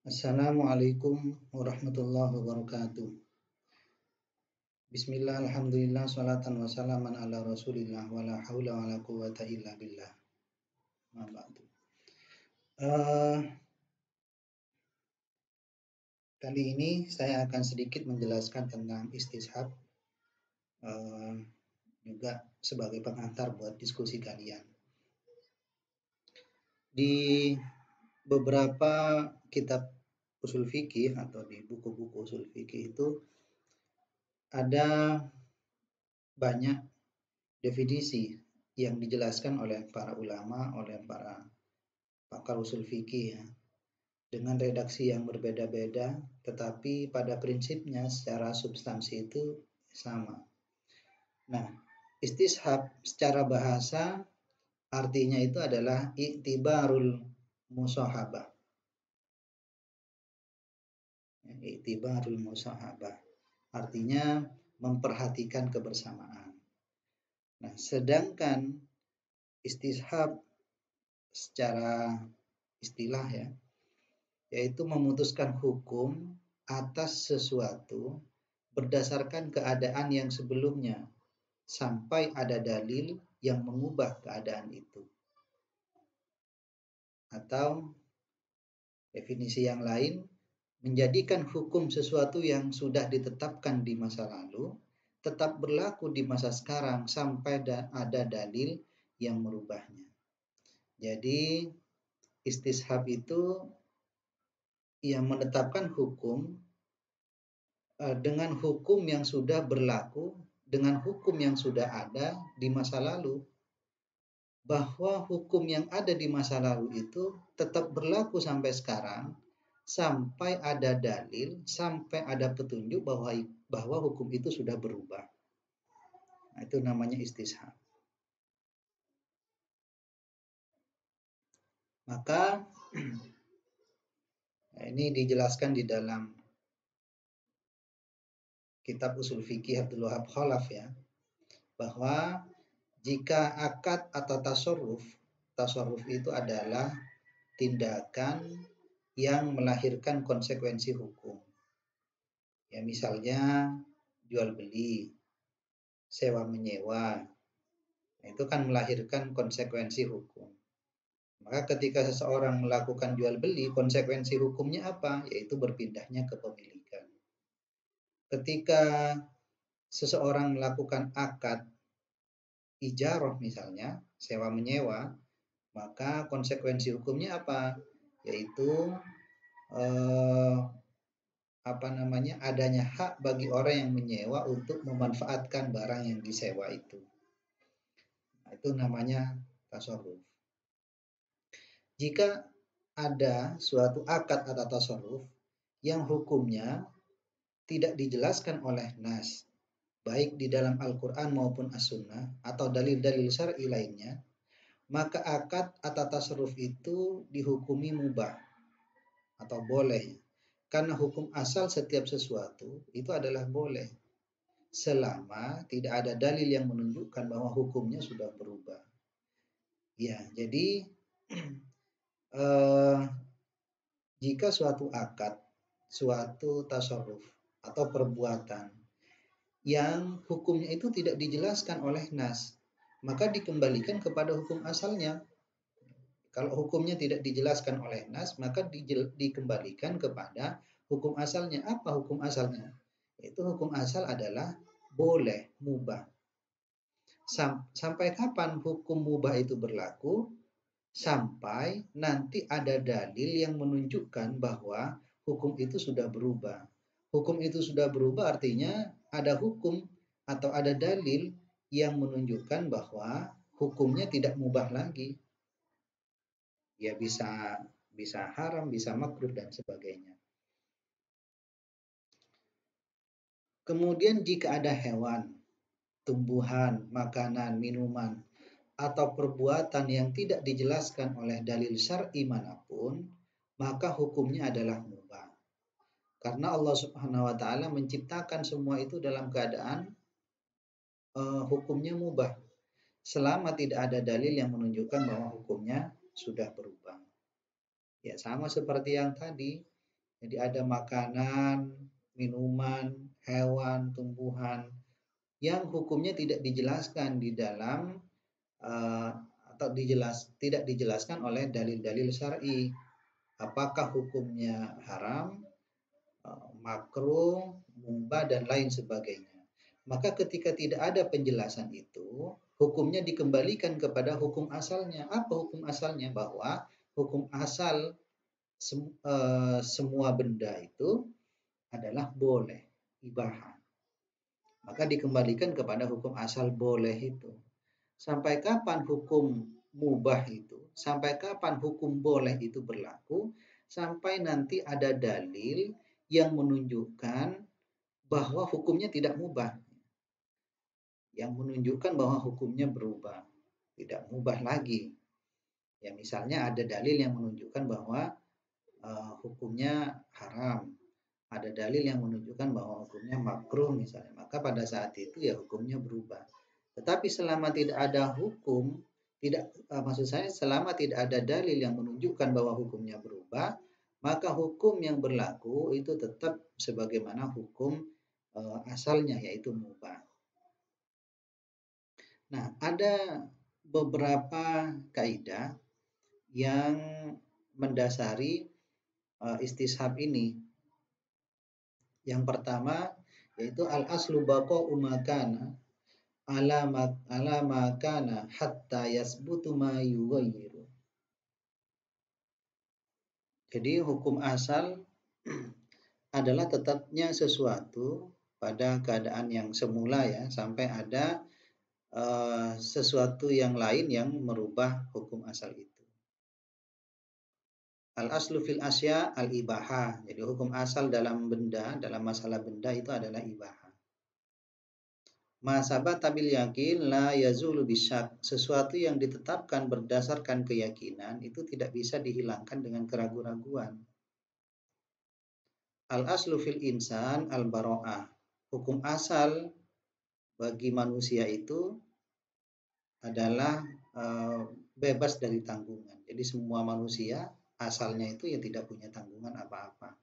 Assalamualaikum warahmatullahi wabarakatuh. Bismillah, alhamdulillah, salatan wassalaman ala rasulillah, wala hawla wala quwata illa billah. Ma ba'du. Kali ini saya akan sedikit menjelaskan tentang istishab, juga sebagai pengantar buat diskusi kalian. Di beberapa kitab usul fikih atau di buku-buku usul fikih itu ada banyak definisi yang dijelaskan oleh para ulama, oleh para pakar usul fikih ya, dengan redaksi yang berbeda-beda, tetapi pada prinsipnya secara substansi itu sama. Nah, istishab secara bahasa artinya itu adalah i'tibarul musahabah. I'tibarul musahabah artinya memperhatikan kebersamaan. Nah, sedangkan istishab secara istilah ya, yaitu memutuskan hukum atas sesuatu berdasarkan keadaan yang sebelumnya sampai ada dalil yang mengubah keadaan itu. Atau definisi yang lain, menjadikan hukum sesuatu yang sudah ditetapkan di masa lalu tetap berlaku di masa sekarang sampai ada dalil yang merubahnya. Jadi istishab itu yang menetapkan hukum dengan hukum yang sudah berlaku, dengan hukum yang sudah ada di masa lalu, bahwa hukum yang ada di masa lalu itu tetap berlaku sampai sekarang, sampai ada dalil, sampai ada petunjuk bahwa hukum itu sudah berubah. Nah, itu namanya istishab. Maka ini dijelaskan di dalam kitab usul fikih Abdul Wahab Khalaf ya, bahwa jika akad atau tasarruf itu adalah tindakan yang melahirkan konsekuensi hukum. Ya, misalnya jual beli, sewa menyewa, itu kan melahirkan konsekuensi hukum. Maka ketika seseorang melakukan jual beli, konsekuensi hukumnya apa? Yaitu berpindahnya kepemilikan. Ketika seseorang melakukan akad ijarah misalnya, sewa menyewa, maka konsekuensi hukumnya apa? Yaitu adanya hak bagi orang yang menyewa untuk memanfaatkan barang yang disewa itu. Nah, itu namanya tasarruf. Jika ada suatu akad atau tasarruf yang hukumnya tidak dijelaskan oleh nas, baik di dalam Al-Quran maupun As-Sunnah atau dalil-dalil syar'i lainnya, maka akad atau tasarruf itu dihukumi mubah atau boleh. Karena hukum asal setiap sesuatu itu adalah boleh, selama tidak ada dalil yang menunjukkan bahwa hukumnya sudah berubah. Ya, jadi jika suatu akad, suatu tasarruf atau perbuatan yang hukumnya itu tidak dijelaskan oleh nas, maka dikembalikan kepada hukum asalnya. Kalau hukumnya tidak dijelaskan oleh nas, maka dikembalikan kepada hukum asalnya. Apa hukum asalnya? Itu hukum asal adalah boleh, mubah. Sampai kapan hukum mubah itu berlaku? Sampai nanti ada dalil yang menunjukkan bahwa hukum itu sudah berubah. Hukum itu sudah berubah artinya ada hukum atau ada dalil yang menunjukkan bahwa hukumnya tidak mubah lagi. Ya bisa haram, bisa makruh dan sebagainya. Kemudian jika ada hewan, tumbuhan, makanan, minuman, atau perbuatan yang tidak dijelaskan oleh dalil syar'i manapun, maka hukumnya adalah mubah. Karena Allah Subhanahu wa taala menciptakan semua itu dalam keadaan hukumnya mubah. Selama tidak ada dalil yang menunjukkan bahwa hukumnya sudah berubah. Ya, sama seperti yang tadi, Jadi ada makanan, minuman, hewan, tumbuhan yang hukumnya tidak dijelaskan di dalam eh, atau tidak dijelaskan oleh dalil-dalil syar'i. Apakah hukumnya haram, makruh, mubah dan lain sebagainya. Maka ketika tidak ada penjelasan itu, hukumnya dikembalikan kepada hukum asalnya. Apa hukum asalnya? Bahwa hukum asal semua benda itu adalah boleh, ibahah. Maka dikembalikan kepada hukum asal boleh itu. Sampai kapan hukum mubah itu? Sampai kapan hukum boleh itu berlaku? Sampai nanti ada dalil yang menunjukkan bahwa hukumnya tidak mubah. Yang menunjukkan bahwa hukumnya berubah. Tidak mubah lagi. Ya misalnya ada dalil yang menunjukkan bahwa hukumnya haram. Ada dalil yang menunjukkan bahwa hukumnya makruh misalnya. Maka pada saat itu ya hukumnya berubah. Tetapi selama tidak ada hukum, maksud saya selama tidak ada dalil yang menunjukkan bahwa hukumnya berubah, maka hukum yang berlaku itu tetap sebagaimana hukum asalnya yaitu mubah. Nah, ada beberapa kaidah yang mendasari istishab ini. Yang pertama yaitu al-aslu baqa'u makana ala makana hatta yasbutu ma yughayyiru. Jadi hukum asal adalah tetapnya sesuatu pada keadaan yang semula ya sampai ada sesuatu yang lain yang merubah hukum asal itu. Al-aslu fil asya al-ibahah. Jadi hukum asal dalam benda, dalam masalah benda itu adalah ibahah. Ma sabata bil yakin la yazulu bisyak. Sesuatu yang ditetapkan berdasarkan keyakinan itu tidak bisa dihilangkan dengan keraguan-raguan. Al-aslu fil insan al-bara'ah. Hukum asal bagi manusia itu adalah bebas dari tanggungan. Jadi semua manusia asalnya itu ya tidak punya tanggungan apa-apa.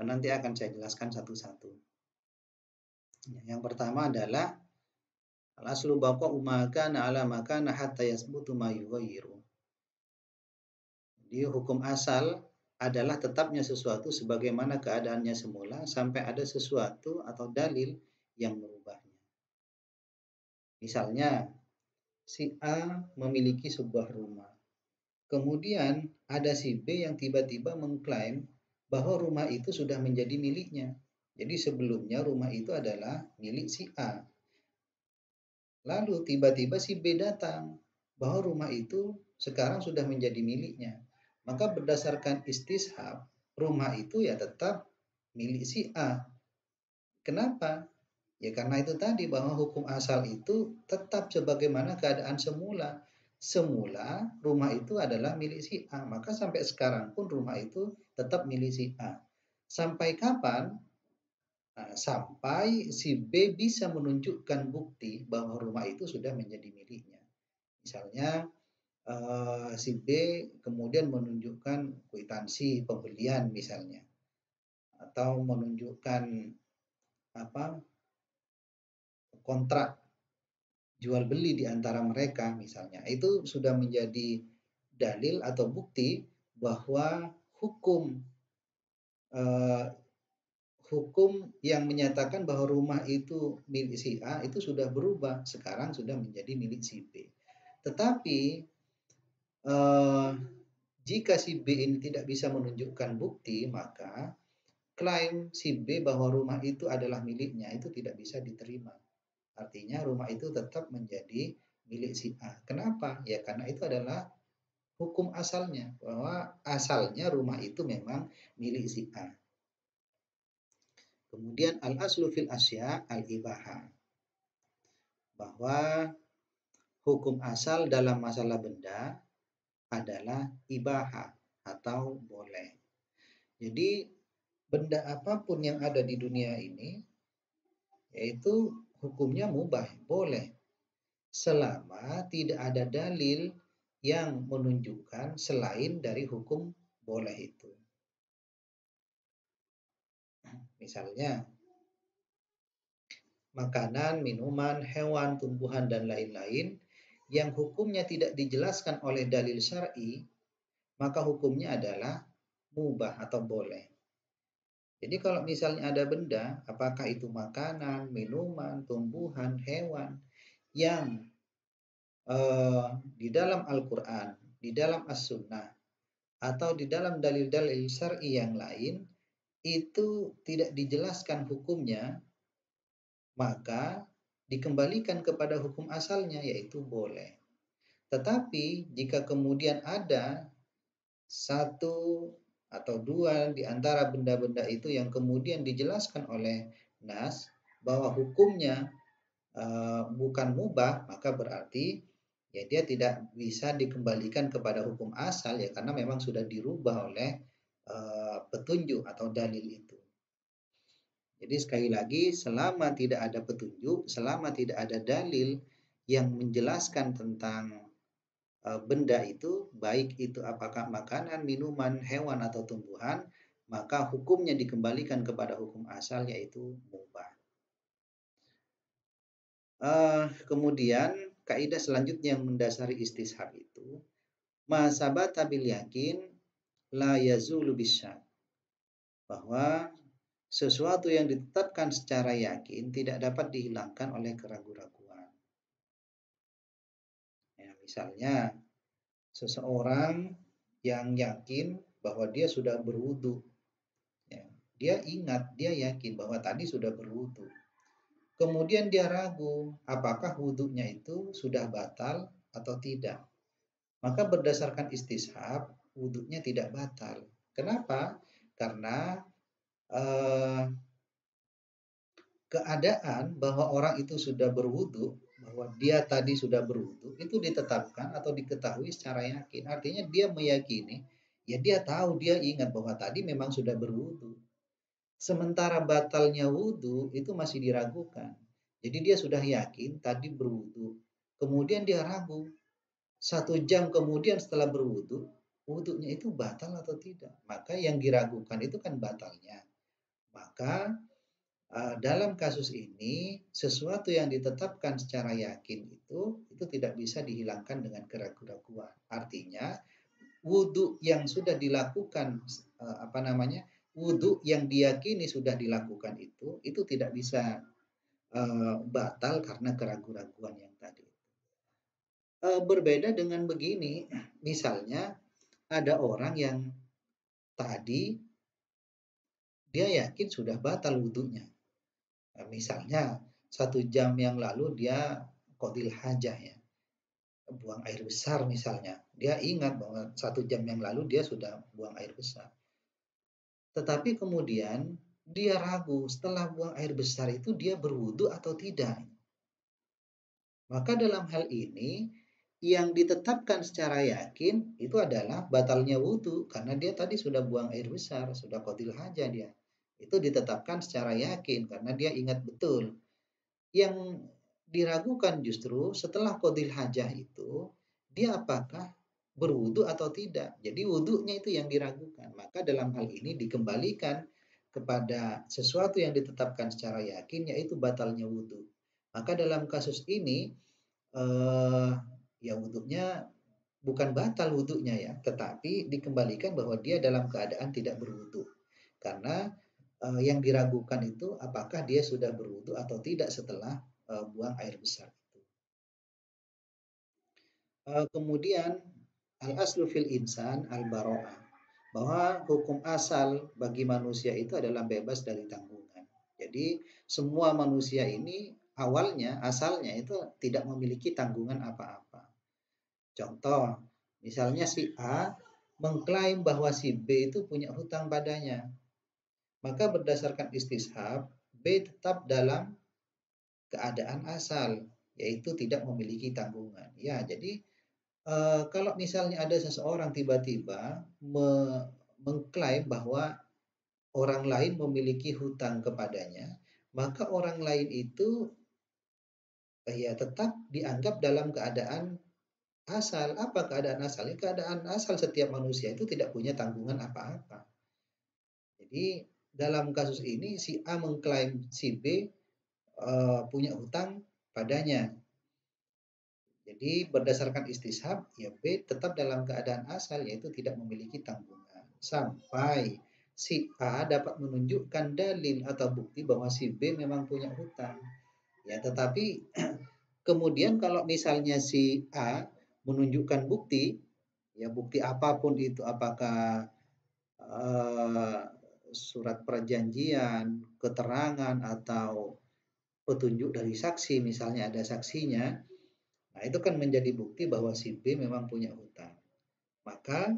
Nanti akan saya jelaskan satu-satu. Yang pertama adalah al-aslu baqa'u ma kana ala ma kana hatta yasbutu ma yughayyiru. Jadi hukum asal adalah tetapnya sesuatu sebagaimana keadaannya semula sampai ada sesuatu atau dalil yang merubahnya. Misalnya, si A memiliki sebuah rumah. Kemudian ada si B yang tiba-tiba mengklaim bahwa rumah itu sudah menjadi miliknya. Jadi sebelumnya rumah itu adalah milik si A. Lalu tiba-tiba si B datang bahwa rumah itu sekarang sudah menjadi miliknya. Maka berdasarkan istishab, rumah itu ya tetap milik si A. Kenapa? Ya karena itu tadi bahwa hukum asal itu tetap sebagaimana keadaan semula. Semula rumah itu adalah milik si A, maka sampai sekarang pun rumah itu tetap milik si A. Sampai kapan? Nah, sampai si B bisa menunjukkan bukti bahwa rumah itu sudah menjadi miliknya. Misalnya si B kemudian menunjukkan kwitansi pembelian misalnya, atau menunjukkan apa kontrak jual beli di antara mereka misalnya. Itu sudah menjadi dalil atau bukti bahwa hukum eh, hukum yang menyatakan bahwa rumah itu milik si A itu sudah berubah, sekarang sudah menjadi milik si B. Tetapi eh, jika si B ini tidak bisa menunjukkan bukti, maka klaim si B bahwa rumah itu adalah miliknya itu tidak bisa diterima. Artinya rumah itu tetap menjadi milik si A. Kenapa? Ya karena itu adalah hukum asalnya, bahwa asalnya rumah itu memang milik si A. Kemudian al-aslu fil asya al-ibahah. Bahwa hukum asal dalam masalah benda adalah ibahah atau boleh. Jadi benda apapun yang ada di dunia ini yaitu hukumnya mubah, boleh. Selama tidak ada dalil yang menunjukkan selain dari hukum boleh itu. Misalnya, makanan, minuman, hewan, tumbuhan, dan lain-lain yang hukumnya tidak dijelaskan oleh dalil syar'i, maka hukumnya adalah mubah atau boleh. Jadi kalau misalnya ada benda, apakah itu makanan, minuman, tumbuhan, hewan, yang di dalam Al-Quran, di dalam As-Sunnah, atau di dalam dalil-dalil syar'i yang lain, itu tidak dijelaskan hukumnya, maka dikembalikan kepada hukum asalnya, yaitu boleh. Tetapi jika kemudian ada satu atau dua di antara benda-benda itu yang kemudian dijelaskan oleh nas bahwa hukumnya bukan mubah, maka berarti ya dia tidak bisa dikembalikan kepada hukum asal ya karena memang sudah dirubah oleh petunjuk atau dalil itu. Jadi sekali lagi selama tidak ada petunjuk, selama tidak ada dalil yang menjelaskan tentang benda itu, baik itu apakah makanan, minuman, hewan atau tumbuhan, maka hukumnya dikembalikan kepada hukum asal yaitu mubah. Kemudian kaidah selanjutnya yang mendasari istishab itu, ma sabata bil yakin la yazulu bisyak. Bahwa sesuatu yang ditetapkan secara yakin tidak dapat dihilangkan oleh keraguan-raguan. Ya, misalnya seseorang yang yakin bahwa dia sudah berwudu, ya, dia ingat, dia yakin bahwa tadi sudah berwudu. Kemudian dia ragu apakah wudhunya itu sudah batal atau tidak. Maka berdasarkan istishab, wudhunya tidak batal. Kenapa? Karena eh, keadaan bahwa orang itu sudah berwudhu, bahwa dia tadi sudah berwudhu, itu ditetapkan atau diketahui secara yakin. Artinya dia meyakini, ya dia tahu, dia ingat bahwa tadi memang sudah berwudhu. Sementara batalnya wudhu itu masih diragukan. Jadi dia sudah yakin tadi berwudhu. Kemudian dia ragu. 1 jam kemudian setelah berwudhu, wudhunya itu batal atau tidak. Maka yang diragukan itu kan batalnya. Maka dalam kasus ini sesuatu yang ditetapkan secara yakin itu tidak bisa dihilangkan dengan keraguan-raguan. Artinya wudhu yang sudah dilakukan wudhu yang diyakini sudah dilakukan itu tidak bisa batal karena keraguan-raguan yang tadi. Berbeda dengan begini, misalnya ada orang yang tadi dia yakin sudah batal wudhunya. Misalnya 1 jam yang lalu dia qadil hajah ya, buang air besar misalnya. Dia ingat bahwa 1 jam yang lalu dia sudah buang air besar. Tetapi kemudian dia ragu setelah buang air besar itu dia berwudu atau tidak. Maka dalam hal ini yang ditetapkan secara yakin itu adalah batalnya wudu karena dia tadi sudah buang air besar, sudah qadil hajah dia. Itu ditetapkan secara yakin karena dia ingat betul. Yang diragukan justru setelah qadil hajah itu dia apakah berwudu atau tidak. Jadi wudunya itu yang diragukan. Maka dalam hal ini dikembalikan kepada sesuatu yang ditetapkan secara yakin yaitu batalnya wudu. Maka dalam kasus ini ya wudunya bukan batal wudunya ya, tetapi dikembalikan bahwa dia dalam keadaan tidak berwudu. Karena yang diragukan itu apakah dia sudah berwudu atau tidak setelah buang air besar itu. Kemudian al-aslu fil insan al-baro'ah, bahwa hukum asal bagi manusia itu adalah bebas dari tanggungan. Jadi semua manusia ini awalnya, asalnya itu tidak memiliki tanggungan apa-apa. Contoh, misalnya si A mengklaim bahwa si B itu punya hutang padanya. Maka berdasarkan istishab, B tetap dalam keadaan asal, yaitu tidak memiliki tanggungan. Ya, jadi kalau misalnya ada seseorang tiba-tiba mengklaim bahwa orang lain memiliki hutang kepadanya, maka orang lain itu ya tetap dianggap dalam keadaan asal. Apa keadaan asal? Keadaan asal setiap manusia itu tidak punya tanggungan apa-apa. Jadi dalam kasus ini si A mengklaim si B punya hutang padanya. Jadi berdasarkan istishab, ya B tetap dalam keadaan asal yaitu tidak memiliki tanggungan. Sampai si A dapat menunjukkan dalil atau bukti bahwa si B memang punya hutang. Ya, tetapi kemudian kalau misalnya si A menunjukkan bukti, ya bukti apapun itu, apakah eh, surat perjanjian, keterangan atau petunjuk dari saksi, misalnya ada saksinya, nah itu kan menjadi bukti bahwa si B memang punya hutang. Maka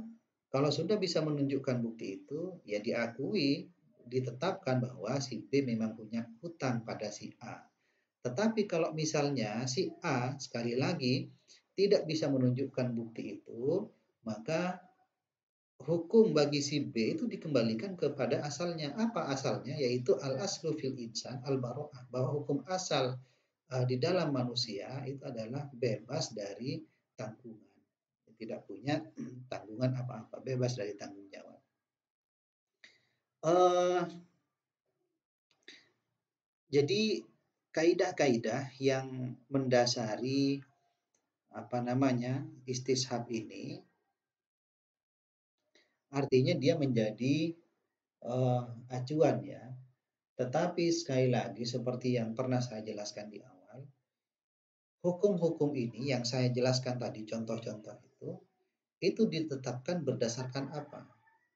kalau sudah bisa menunjukkan bukti itu, ya diakui, ditetapkan bahwa si B memang punya hutang pada si A. Tetapi kalau misalnya si A sekali lagi tidak bisa menunjukkan bukti itu, maka hukum bagi si B itu dikembalikan kepada asalnya. Apa asalnya? Yaitu al-aslu fil insan al-baro'ah. Bahwa hukum asal di dalam manusia itu adalah bebas dari tanggungan. Tidak punya tanggungan apa-apa. Bebas dari tanggung jawab. Uh, jadi kaidah-kaidah yang mendasari apa namanya istishab ini artinya dia menjadi acuan ya. Tetapi sekali lagi seperti yang pernah saya jelaskan di awal, hukum-hukum ini yang saya jelaskan tadi contoh-contoh itu ditetapkan berdasarkan apa?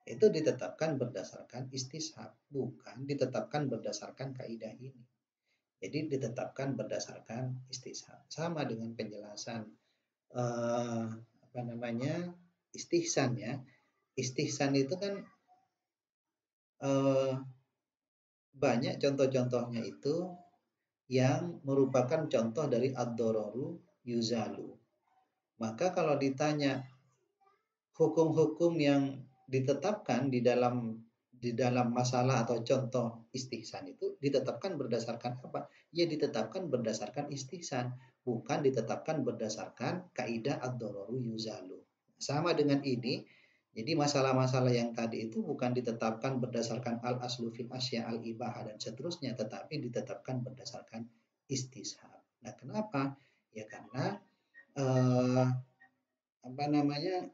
Itu ditetapkan berdasarkan istishab, bukan ditetapkan berdasarkan kaidah ini. Jadi ditetapkan berdasarkan istishab. Sama dengan penjelasan apa namanya istihsan ya. Istihsan itu kan banyak contoh-contohnya itu yang merupakan contoh dari ad-dororu yuzalu. Maka kalau ditanya hukum-hukum yang ditetapkan di dalam masalah atau contoh istihsan itu ditetapkan berdasarkan apa? Ya ditetapkan berdasarkan istihsan, bukan ditetapkan berdasarkan kaidah ad-dororu yuzalu. Sama dengan ini, jadi masalah-masalah yang tadi itu bukan ditetapkan berdasarkan al-aslu fil asya al-ibahah dan seterusnya, tetapi ditetapkan berdasarkan istishab. Nah, kenapa? Ya karena apa namanya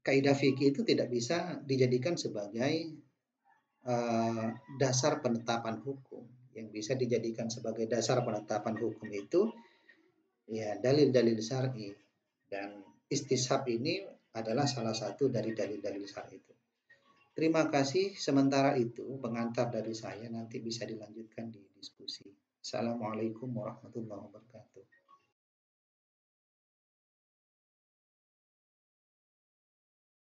kaidah fikih itu tidak bisa dijadikan sebagai dasar penetapan hukum. Yang bisa dijadikan sebagai dasar penetapan hukum itu ya dalil-dalil syar'i dan istishab ini adalah salah satu dari dalil-dalil syar'i itu. Terima kasih. Sementara itu pengantar dari saya nanti bisa dilanjutkan di diskusi. Assalamualaikum warahmatullahi wabarakatuh.